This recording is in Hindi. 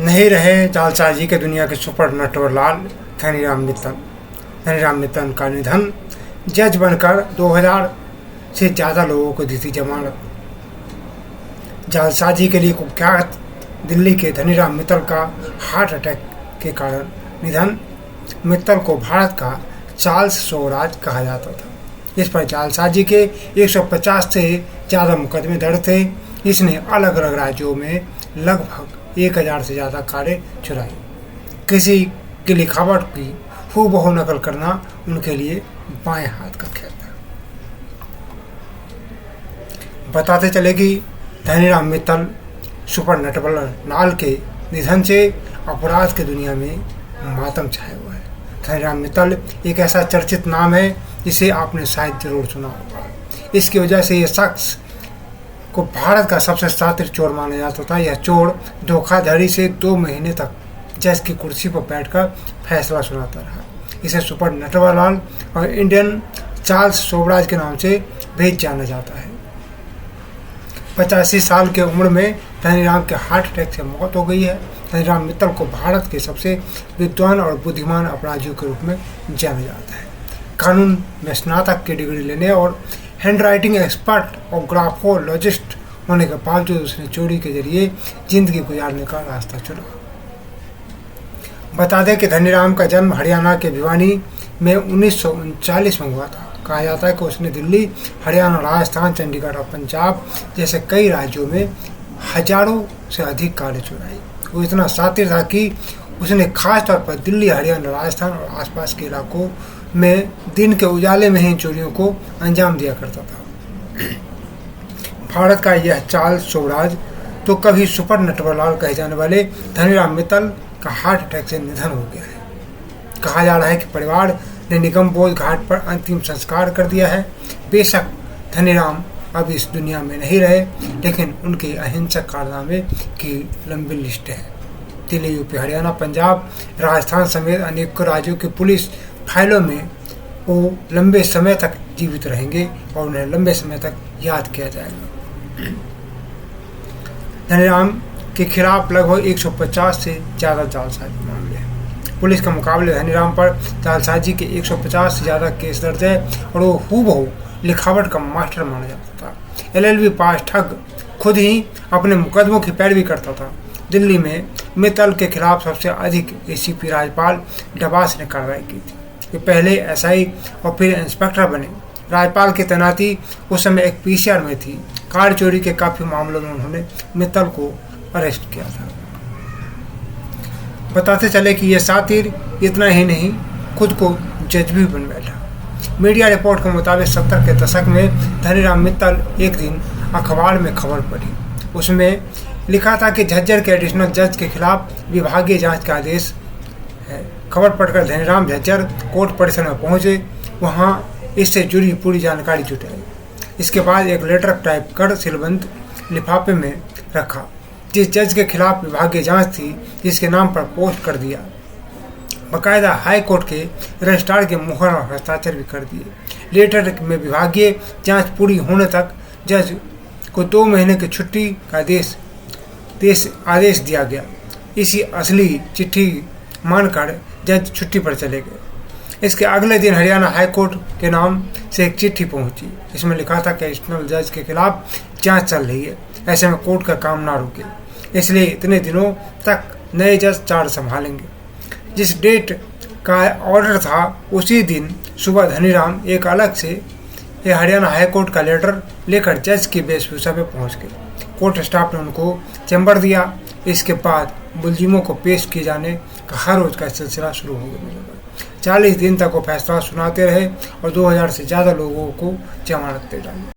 नहीं रहे जालसाजी के दुनिया के सुपर नटवरलाल धनीराम मित्तल। धनीराम मित्तल का निधन। जज बनकर 2000 से ज़्यादा लोगों को दी थी जमानत। जालसाजी के लिए कुख्यात दिल्ली के धनीराम मित्तल का हार्ट अटैक के कारण निधन। मित्तल को भारत का चार्ल्स स्वराज कहा जाता था। इस पर जालसाजी के 150 से ज़्यादा मुकदमे दर्ज थे। इसने अलग अलग राज्यों में लगभग 1000 से ज़्यादा कारें चुराई। किसी की लिखावट की हूबहू नकल करना उनके लिए बाएं हाथ का खेल था। बताते चले कि धनीराम मित्तल सुपर नटवरलाल के निधन से अपराध की दुनिया में मातम छाया हुआ है। धनीराम मित्तल एक ऐसा चर्चित नाम है जिसे आपने शायद जरूर सुना होगा। इसकी वजह से ये शख्स को भारत का सबसे शातिर चोर माना जाता था। यह चोर धोखाधड़ी से 2 महीने तक जज की कुर्सी पर बैठकर फैसला सुनाता रहा। इसे सुपर नटवरलाल और इंडियन चार्ल्स स्वराज के नाम से भी जाना जाता है। 85 साल की उम्र में धनीराम के हार्ट अटैक से मौत हो गई है। धनीराम मित्तल को भारत के सबसे विद्वान और बुद्धिमान अपराधियों के रूप में जाना जाता है। कानून में स्नातक की डिग्री लेने और हैंडराइटिंग एक्सपर्ट और ग्राफोलॉजिस्ट होने के बावजूद उसने चोरी के जरिए जिंदगी गुजारने का रास्ता चुना। बता दें कि धनीराम का जन्म हरियाणा के भिवानी में 1939 में हुआ था। कहा जाता है कि उसने दिल्ली, हरियाणा, राजस्थान, चंडीगढ़ और पंजाब जैसे कई राज्यों में हजारों से अधिक कारें चुराई। वो इतना शातिर था कि उसने खास तौर पर दिल्ली, हरियाणा, राजस्थान और आसपास के इलाकों में दिन के उजाले में ही चोरियों को अंजाम दिया करता था। भारत का यह चार्ल्स स्वराज तो कभी सुपर नटवरलाल कहे जाने वाले धनीराम मित्तल का हार्ट अटैक से निधन हो गया है। कहा जा रहा है कि परिवार ने निगमबोध घाट पर अंतिम संस्कार कर दिया है। बेशक धनीराम अब इस दुनिया में नहीं रहे, लेकिन उनके अहिंसक कारनामे की लंबी लिस्ट है। दिल्ली, यूपी, हरियाणा, पंजाब, राजस्थान समेत अनेकों राज्यों की पुलिस फाइलों में वो लंबे समय तक जीवित रहेंगे और उन्हें लंबे समय तक याद किया जाएगा। धनीराम के खिलाफ लगभग 150 से ज़्यादा जालसाजी मामले हैं। पुलिस के मुकाबले धनीराम पर जालसाजी के 150 से ज़्यादा केस दर्ज है और वो हूबहू लिखावट का मास्टर माना जाता था। LLB पास ठग खुद ही अपने मुकदमों की पैरवी करता था। दिल्ली में मित्तल के खिलाफ सबसे अधिक ACP राजपाल डबास ने कार्रवाई की थी। वे पहले SI और फिर इंस्पेक्टर बने। राज्यपाल की तैनाती उस समय एक PCR में थी। कार चोरी के काफ़ी मामलों में उन्होंने मित्तल को अरेस्ट किया था। बताते चले कि यह शातिर इतना ही नहीं, खुद को जज भी बन बैठा। मीडिया रिपोर्ट के मुताबिक 70 के दशक में धनीराम मित्तल एक दिन अखबार में खबर पढ़ी। उसमें लिखा था कि झज्जर के एडिशनल जज के खिलाफ विभागीय जांच का आदेश है। खबर पढ़कर धनीराम झज्जर कोर्ट परिसर में पहुंचे। वहां इससे जुड़ी पूरी जानकारी जुटाई। इसके बाद एक लेटर टाइप कर सीलबंद लिफाफे में रखा। जिस जज के खिलाफ विभागीय जांच थी, जिसके नाम पर पोस्ट कर दिया। बाकायदा हाई कोर्ट के रजिस्ट्रार के मुहर और हस्ताक्षर भी कर दिए। लेटर में विभागीय जांच पूरी होने तक जज को 2 महीने की छुट्टी का आदेश दिया गया। इसी असली चिट्ठी मानकर जज छुट्टी पर चले गए। इसके अगले दिन हरियाणा हाई कोर्ट के नाम से एक चिट्ठी पहुंची। इसमें लिखा था कि एडिशनल जज के खिलाफ जांच चल रही है, ऐसे में कोर्ट का काम ना रुके, इसलिए इतने दिनों तक नए जज चार्ज संभालेंगे। जिस डेट का ऑर्डर था उसी दिन सुबह धनीराम एक अलग से हरियाणा हाई कोर्ट का लेटर लेकर जज की वेशभूषा में पहुंच गए। कोर्ट स्टाफ ने उनको चैम्बर दिया। इसके बाद मुलजिमों को पेश किए जाने का हर रोज का सिलसिला शुरू हो गया। 40 दिन तक वो फैसला सुनाते रहे और 2000 से ज़्यादा लोगों को जमानत दे डाली।